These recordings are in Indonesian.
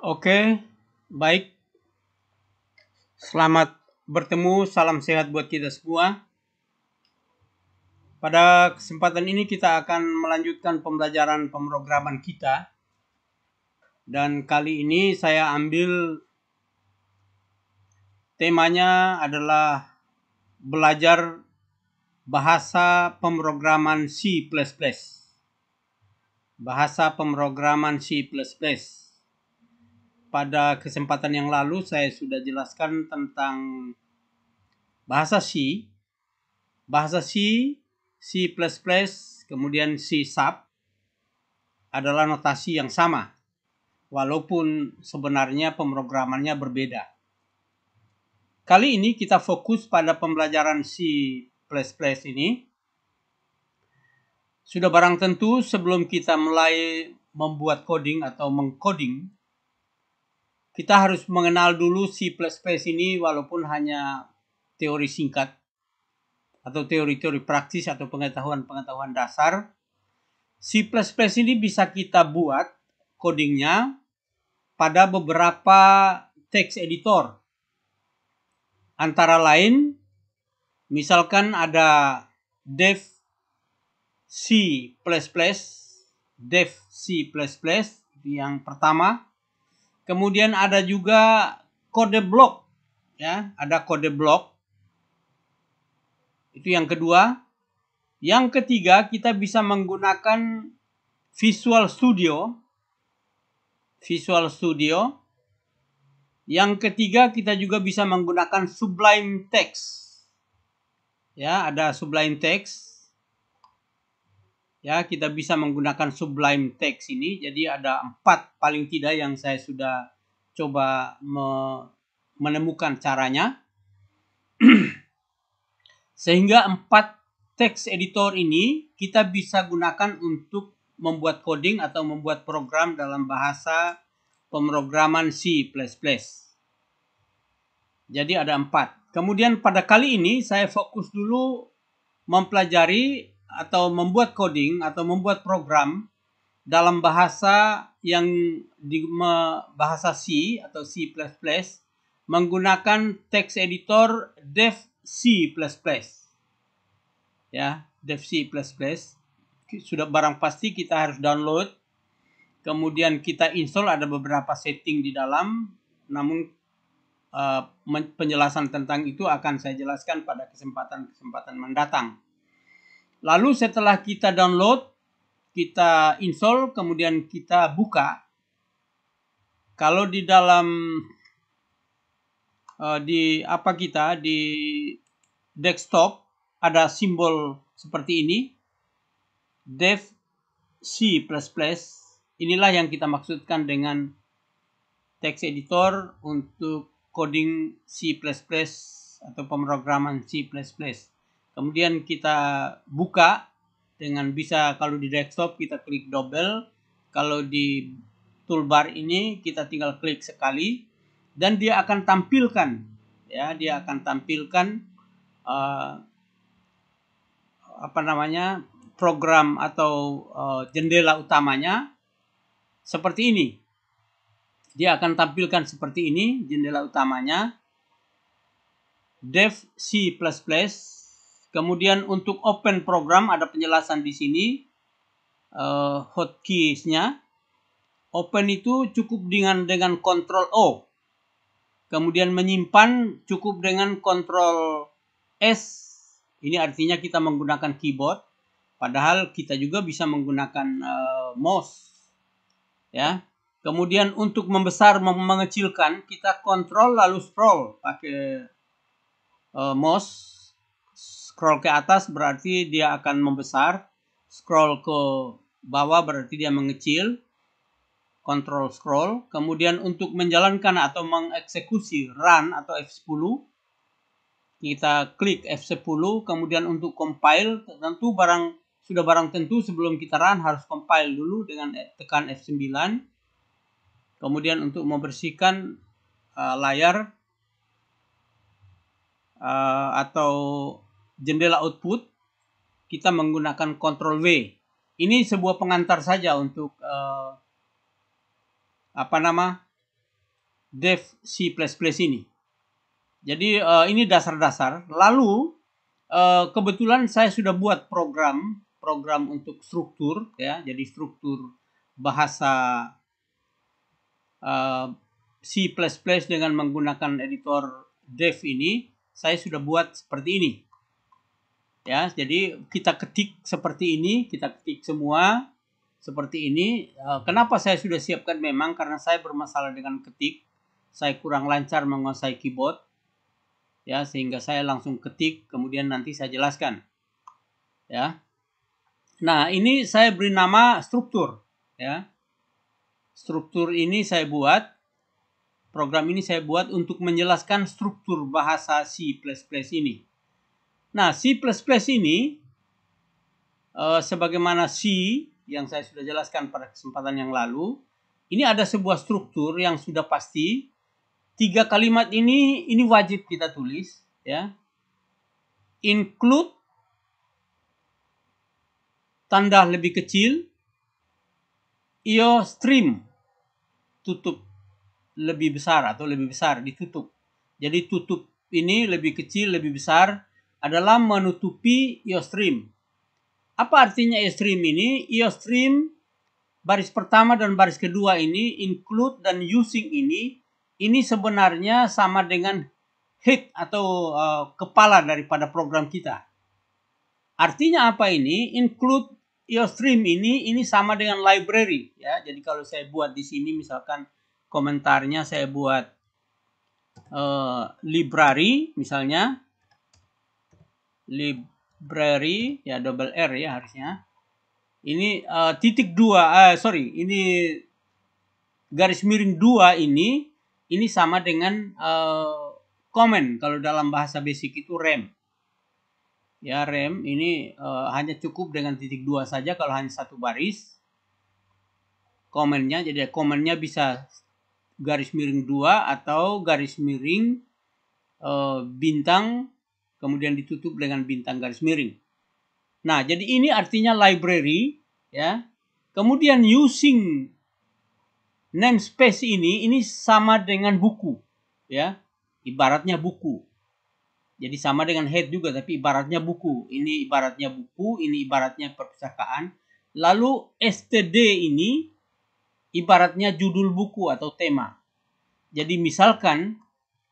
Oke, baik. Selamat bertemu, salam sehat buat kita semua. Pada kesempatan ini kita akan melanjutkan pembelajaran pemrograman kita. Dan kali ini saya ambil temanya adalah belajar bahasa pemrograman C++. Bahasa pemrograman C++. Pada kesempatan yang lalu saya sudah jelaskan tentang bahasa C, C++, kemudian C#, adalah notasi yang sama, walaupun sebenarnya pemrogramannya berbeda. Kali ini kita fokus pada pembelajaran C++ ini. Sudah barang tentu sebelum kita mulai membuat coding atau mengcoding, kita harus mengenal dulu C++ ini walaupun hanya teori singkat atau teori-teori praktis atau pengetahuan-pengetahuan dasar. C++ ini bisa kita buat codingnya pada beberapa text editor. Antara lain, misalkan ada dev C++, yang pertama. Kemudian ada juga kode blok, ya, ada kode blok. Itu yang kedua. Yang ketiga, kita bisa menggunakan Visual Studio. Yang ketiga, kita juga bisa menggunakan Sublime Text. Ya, ada Sublime Text. Ya, kita bisa menggunakan Sublime Text ini. Jadi ada 4 paling tidak yang saya sudah coba menemukan caranya. Sehingga 4 text editor ini kita bisa gunakan untuk membuat coding atau membuat program dalam bahasa pemrograman C++. Jadi ada 4. Kemudian pada kali ini saya fokus dulu mempelajari atau membuat coding atau membuat program dalam bahasa yang bahasa C atau C++ menggunakan text editor dev C++. Ya, dev C++. Sudah barang pasti kita harus download. Kemudian kita install, ada beberapa setting di dalam. Namun penjelasan tentang itu akan saya jelaskan pada kesempatan mendatang. Lalu setelah kita download, kita install, kemudian kita buka. Kalau di dalam di desktop ada simbol seperti ini, dev C++. Inilah yang kita maksudkan dengan text editor untuk coding C++ atau pemrograman C++. Kemudian kita buka dengan bisa, kalau di desktop kita klik double, kalau di toolbar ini kita tinggal klik sekali dan dia akan tampilkan, ya, program atau jendela utamanya seperti ini. Dia akan tampilkan seperti ini jendela utamanya, dev C++. Kemudian untuk open program ada penjelasan di sini, hotkeys-nya. Open itu cukup dengan Ctrl O. Kemudian menyimpan cukup dengan Ctrl S. Ini artinya kita menggunakan keyboard. Padahal kita juga bisa menggunakan mouse. Ya. Kemudian untuk membesar, mengecilkan, kita Ctrl lalu scroll pakai mouse. Scroll ke atas berarti dia akan membesar. Scroll ke bawah berarti dia mengecil. Control scroll. Kemudian untuk menjalankan atau mengeksekusi run atau F10, kita klik F10. Kemudian untuk compile, tentu sudah barang tentu sebelum kita run harus compile dulu dengan tekan F9. Kemudian untuk membersihkan layar atau jendela output, kita menggunakan Ctrl W. Ini sebuah pengantar saja untuk dev C++ ini. Jadi ini dasar-dasar. Lalu kebetulan saya sudah buat program untuk struktur, ya. Jadi struktur bahasa C++ dengan menggunakan editor dev ini saya sudah buat seperti ini. Ya, jadi kita ketik seperti ini, kita ketik semua seperti ini. Kenapa saya sudah siapkan memang karena saya bermasalah dengan ketik. Saya kurang lancar menguasai keyboard. Ya, sehingga saya langsung ketik kemudian nanti saya jelaskan. Ya. Nah, ini saya beri nama struktur, ya. Struktur ini saya buat, program ini saya buat untuk menjelaskan struktur bahasa C++ ini. Nah, C++ ini sebagaimana C yang saya sudah jelaskan pada kesempatan yang lalu, ini ada sebuah struktur yang sudah pasti. 3 kalimat ini wajib kita tulis, ya. Include tanda lebih kecil, IOStream tutup lebih besar atau lebih besar ditutup. Jadi tutup ini lebih kecil, lebih besar adalah menutupi IOStream. Apa artinya IOStream ini? IOStream baris pertama dan baris kedua ini, include dan using ini sebenarnya sama dengan head atau kepala daripada program kita. Artinya apa ini? Include IOStream ini sama dengan library, ya. Jadi kalau saya buat di sini misalkan komentarnya saya buat library misalnya, library ya, double R ya harusnya. Ini titik 2, ini garis miring 2 ini sama dengan komen kalau dalam bahasa basic itu rem. Ya, rem ini hanya cukup dengan titik 2 saja kalau hanya satu baris. Komennya, jadi komennya bisa garis miring 2 atau garis miring bintang kemudian ditutup dengan bintang garis miring. Nah, jadi ini artinya library, ya. Kemudian using namespace ini sama dengan buku, ya. Ibaratnya buku. Jadi sama dengan head juga tapi ibaratnya buku. Ini ibaratnya buku, ini ibaratnya perpustakaan. Lalu std ini ibaratnya judul buku atau tema. Jadi misalkan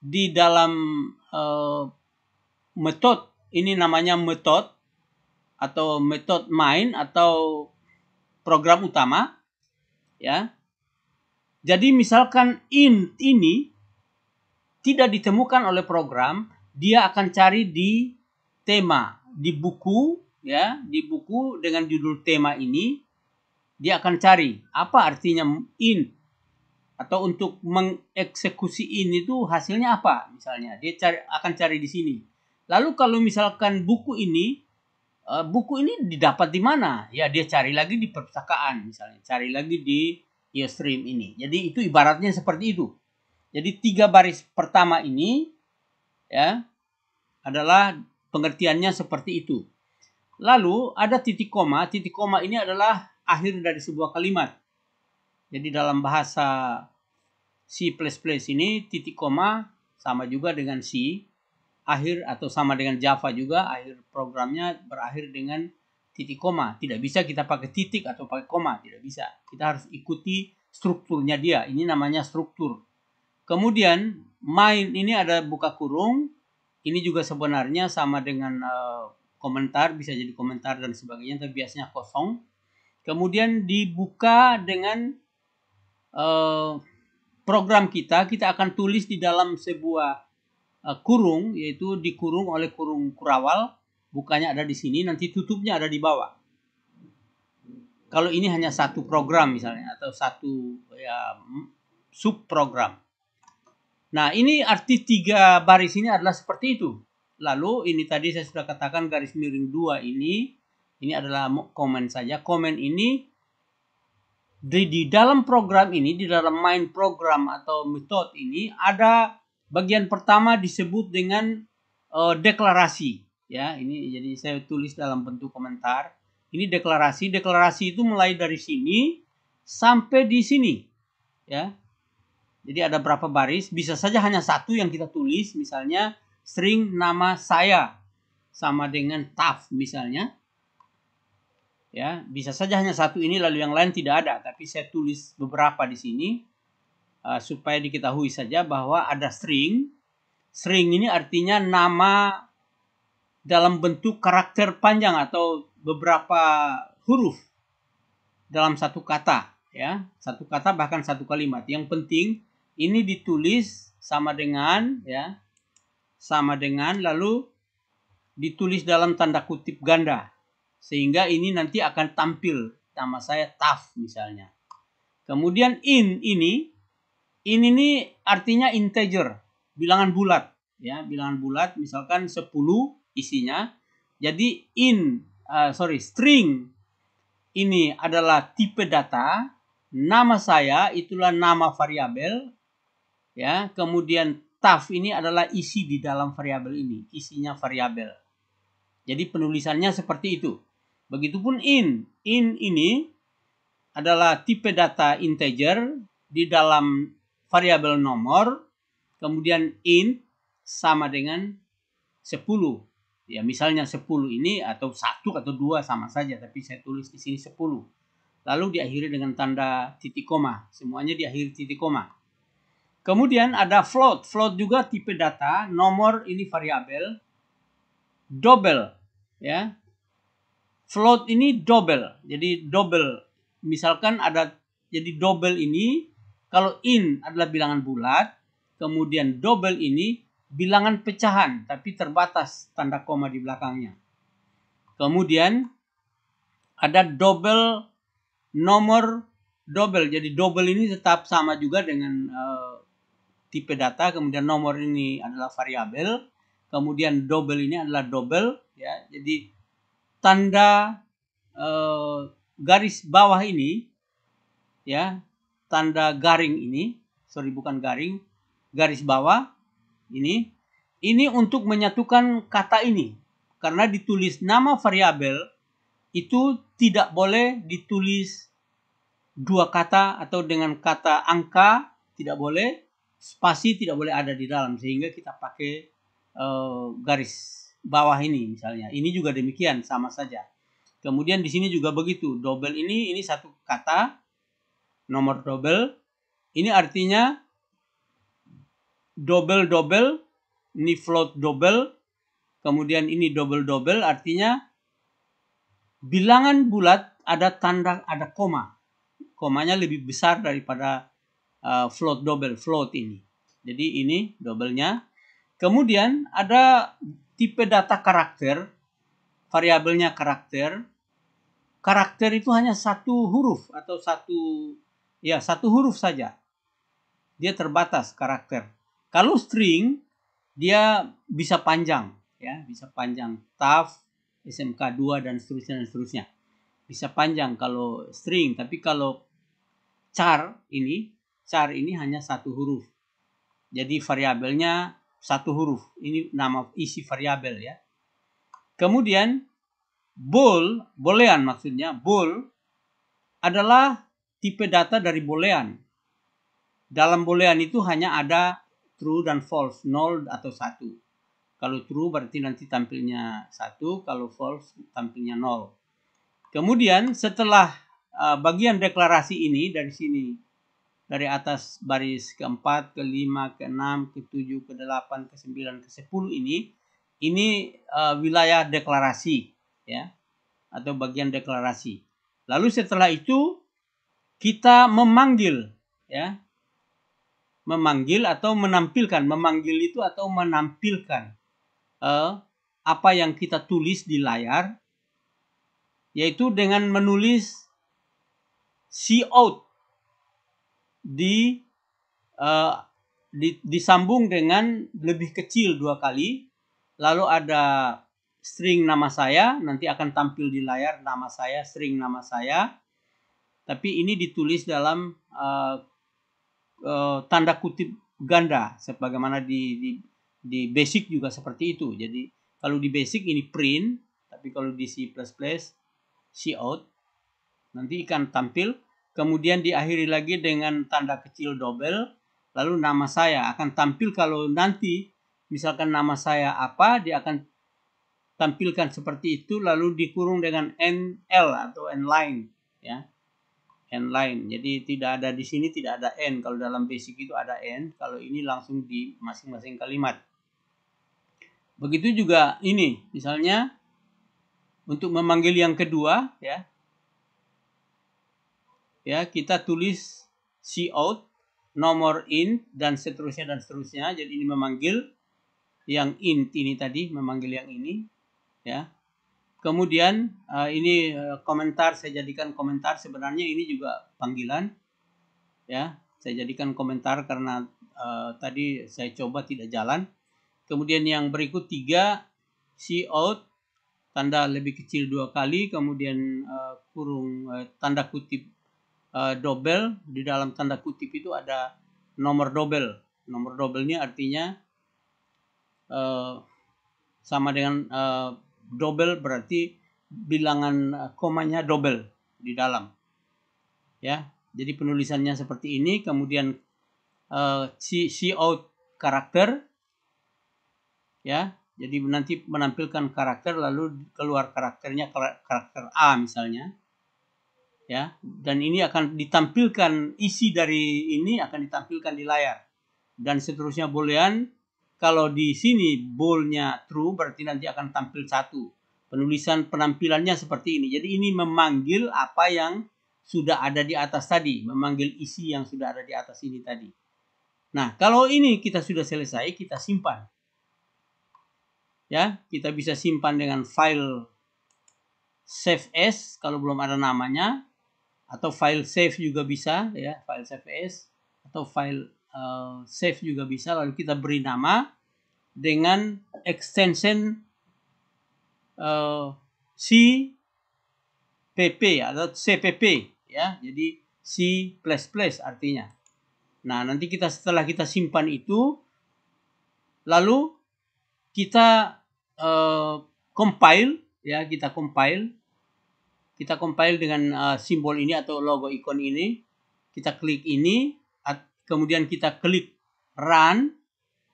di dalam metode ini namanya metode atau metode main atau program utama, ya. Jadi misalkan int ini tidak ditemukan oleh program, dia akan cari di tema, di buku, ya, di buku dengan judul tema ini, dia akan cari apa artinya int atau untuk mengeksekusi int itu hasilnya apa, misalnya dia akan cari di sini. Lalu kalau misalkan buku ini didapat di mana? Ya, dia cari lagi di perpustakaan misalnya, cari lagi di IOStream ini. Jadi itu ibaratnya seperti itu. Jadi 3 baris pertama ini, ya, adalah pengertiannya seperti itu. Lalu ada titik koma. Titik koma ini adalah akhir dari sebuah kalimat. Jadi dalam bahasa C++ ini titik koma sama juga dengan C. Akhir atau sama dengan Java juga, akhir programnya berakhir dengan titik koma. Tidak bisa kita pakai titik atau pakai koma, tidak bisa. Kita harus ikuti strukturnya dia. Ini namanya struktur. Kemudian main ini ada buka kurung. Ini juga sebenarnya sama dengan komentar, bisa jadi komentar dan sebagainya, tapi biasanya kosong. Kemudian dibuka dengan program kita akan tulis di dalam sebuah kurung, yaitu dikurung oleh kurung kurawal. Bukanya ada di sini, nanti tutupnya ada di bawah. Kalau ini hanya satu program misalnya atau satu ya subprogram. Nah, ini arti 3 baris ini adalah seperti itu. Lalu ini tadi saya sudah katakan garis miring 2 ini adalah komen saja. Komen ini di dalam program ini, di dalam main program atau metode ini ada bagian pertama disebut dengan deklarasi, ya. Ini jadi saya tulis dalam bentuk komentar. Ini deklarasi. Deklarasi itu mulai dari sini sampai di sini, ya. Jadi ada berapa baris, bisa saja hanya satu yang kita tulis, misalnya string nama saya sama dengan taf misalnya. Ya, bisa saja hanya satu ini lalu yang lain tidak ada, tapi saya tulis beberapa di sini supaya diketahui saja bahwa ada string. String ini artinya nama dalam bentuk karakter panjang atau beberapa huruf dalam satu kata, ya. Satu kata bahkan satu kalimat. Yang penting ini ditulis sama dengan, ya, sama dengan lalu ditulis dalam tanda kutip ganda. Sehingga ini nanti akan tampil nama saya Taf misalnya. Kemudian ini artinya integer, bilangan bulat, ya, bilangan bulat, misalkan 10 isinya. Jadi string ini adalah tipe data, nama saya itulah nama variabel, ya. Kemudian Taf ini adalah isi di dalam variabel ini, isinya variabel. Jadi penulisannya seperti itu. Begitupun in ini adalah tipe data integer di dalam variabel nomor, kemudian int sama dengan 10. Ya, misalnya 10 ini atau 1 atau 2 sama saja, tapi saya tulis di sini 10. Lalu diakhiri dengan tanda titik koma. Semuanya diakhiri titik koma. Kemudian ada float. Float juga tipe data, nomor ini variabel, double, ya. Float ini double. Jadi double. Misalkan ada, jadi double ini kalau in adalah bilangan bulat, kemudian double ini bilangan pecahan tapi terbatas tanda koma di belakangnya. Kemudian ada double nomor double. Jadi double ini tetap sama juga dengan tipe data, kemudian nomor ini adalah variabel, kemudian double ini adalah double, ya. Jadi tanda garis bawah ini, ya, tanda garing ini, bukan garing, garis bawah ini untuk menyatukan kata ini. Karena ditulis nama variabel itu tidak boleh ditulis dua kata atau dengan kata angka, tidak boleh, spasi tidak boleh ada di dalam, sehingga kita pakai garis bawah ini misalnya. Ini juga demikian, sama saja. Kemudian di sini juga begitu. Double ini satu kata, nomor double. Ini artinya double, ini float double. Kemudian ini double, artinya bilangan bulat ada tanda, ada koma. Komanya lebih besar daripada float double, float ini. Jadi ini double-nya. Kemudian ada tipe data karakter, variabelnya karakter. Karakter itu hanya satu huruf atau satu huruf saja. Dia terbatas karakter. Kalau string dia bisa panjang, ya, bisa panjang. Taf, SMK 2 dan seterusnya. Bisa panjang kalau string, tapi kalau char ini hanya satu huruf. Jadi variabelnya satu huruf. Ini nama isi variabel, ya. Kemudian boolean maksudnya. Bool adalah tipe data dari boolean. Dalam boolean itu hanya ada true dan false, 0 atau 1. Kalau true berarti nanti tampilnya 1, kalau false tampilnya 0. Kemudian setelah bagian deklarasi ini dari sini, dari atas baris ke-4, ke-5, ke-6, ke-7, ke-8, ke-9, ke-10 ini wilayah deklarasi, ya, atau bagian deklarasi. Lalu setelah itu kita memanggil, ya, memanggil atau menampilkan. Memanggil itu atau menampilkan apa yang kita tulis di layar, yaitu dengan menulis cout disambung dengan lebih kecil 2 kali, lalu ada string nama saya, nanti akan tampil di layar nama saya, string nama saya, tapi ini ditulis dalam tanda kutip ganda, sebagaimana di basic juga seperti itu. Jadi kalau di basic ini print, tapi kalau di C++ cout nanti akan tampil. Kemudian diakhiri lagi dengan tanda kecil double, lalu nama saya akan tampil. Kalau nanti misalkan nama saya apa, dia akan tampilkan seperti itu, lalu dikurung dengan NL atau N-line, ya. N-line. Jadi tidak ada di sini, tidak ada N. Kalau dalam basic itu ada N, kalau ini langsung di masing-masing kalimat. Begitu juga ini, misalnya untuk memanggil yang kedua, ya. Ya, kita tulis cout, nomor int, dan seterusnya dan seterusnya. Jadi ini memanggil yang int ini tadi, memanggil yang ini, ya. Kemudian ini komentar, saya jadikan komentar. Sebenarnya ini juga panggilan, ya. Saya jadikan komentar karena tadi saya coba tidak jalan. Kemudian yang berikut 3, cout, tanda lebih kecil 2 kali, kemudian kurung tanda kutip double. Di dalam tanda kutip itu ada nomor double. Nomor double ini artinya sama dengan double, berarti bilangan komanya double di dalam, ya. Jadi penulisannya seperti ini. Kemudian cout karakter, ya. Jadi nanti menampilkan karakter, lalu keluar karakternya karakter A misalnya, ya. Dan ini akan ditampilkan, isi dari ini akan ditampilkan di layar, dan seterusnya boolean. Kalau di sini boolnya true, berarti nanti akan tampil 1. Penulisan penampilannya seperti ini. Jadi ini memanggil apa yang sudah ada di atas tadi, memanggil isi yang sudah ada di atas ini tadi. Nah, kalau ini kita sudah selesai, kita simpan. Ya, kita bisa simpan dengan file save as kalau belum ada namanya, atau file save juga bisa, ya, file save as atau file save juga bisa. Lalu kita beri nama dengan extension CPP atau CPP, ya. Jadi C++ artinya. Nah, nanti setelah kita simpan itu, lalu kita compile, ya, kita compile dengan simbol ini atau logo ikon ini. Kita klik ini, kemudian kita klik run,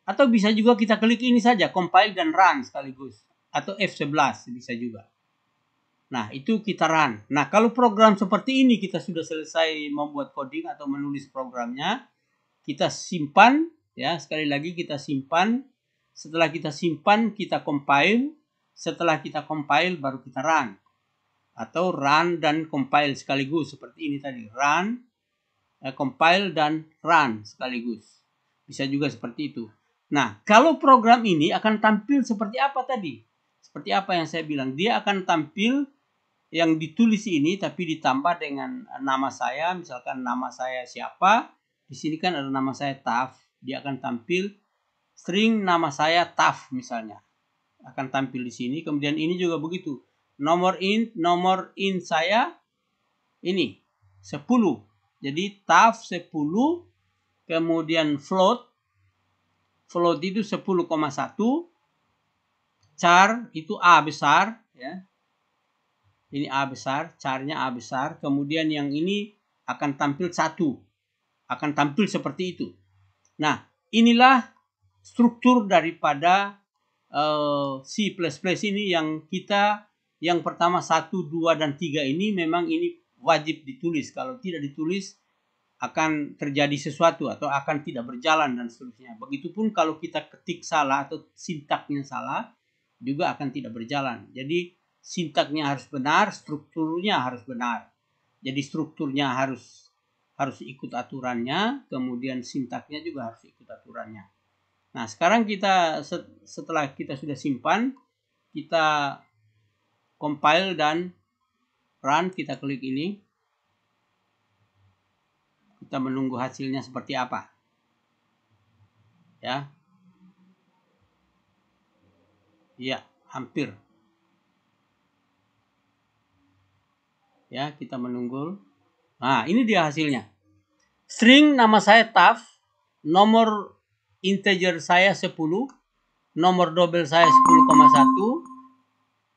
atau bisa juga kita klik ini saja, compile dan run sekaligus, atau F11 bisa juga. Nah, itu kita run. Nah, kalau program seperti ini kita sudah selesai membuat coding atau menulis programnya, kita simpan, ya. Sekali lagi kita simpan. Setelah kita simpan, kita compile. Setelah kita compile, baru kita run. Atau run dan compile sekaligus, seperti ini tadi. Run, compile, dan run sekaligus. Bisa juga seperti itu. Nah, kalau program ini akan tampil seperti apa tadi? Seperti apa yang saya bilang. Dia akan tampil yang ditulis ini, tapi ditambah dengan nama saya. Misalkan nama saya siapa. Di sini kan ada nama saya Taf. Dia akan tampil string nama saya Taf misalnya. Akan tampil di sini. Kemudian ini juga begitu. Nomor int saya ini 10. Jadi Taf 10. Kemudian float itu 10,1. Char itu A besar, ya. Ini A besar, charnya A besar. Kemudian yang ini akan tampil 1. Akan tampil seperti itu. Nah, inilah struktur daripada C++ ini yang pertama 1, 2, dan 3 ini memang ini wajib ditulis. Kalau tidak ditulis akan terjadi sesuatu atau akan tidak berjalan dan seterusnya. Begitupun kalau kita ketik salah atau sintaknya salah, juga akan tidak berjalan. Jadi sintaknya harus benar, strukturnya harus benar. Jadi strukturnya harus ikut aturannya, kemudian sintaknya juga harus ikut aturannya. Nah, sekarang setelah kita sudah simpan, kita compile dan run, kita klik ini. Kita menunggu hasilnya seperti apa. Ya. Ya, hampir. Ya, kita menunggu. Nah, ini dia hasilnya. String nama saya Taf, nomor integer saya 10, nomor double saya 10,1,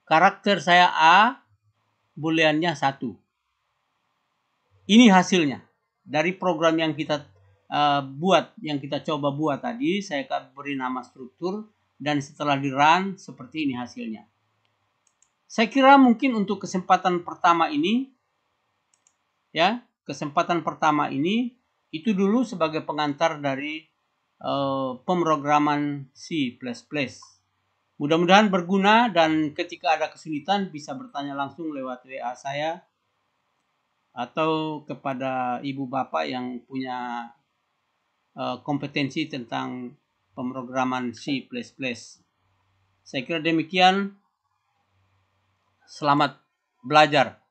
karakter saya A, booleannya 1. Ini hasilnya dari program yang kita buat, yang kita coba buat tadi, saya akan beri nama struktur, dan setelah di run seperti ini hasilnya. Saya kira mungkin untuk kesempatan pertama ini, ya, kesempatan pertama ini itu dulu sebagai pengantar dari pemrograman C++. Mudah-mudahan berguna, dan ketika ada kesulitan bisa bertanya langsung lewat WA saya atau kepada ibu bapak yang punya kompetensi tentang pemrograman C++. Saya kira demikian. Selamat belajar.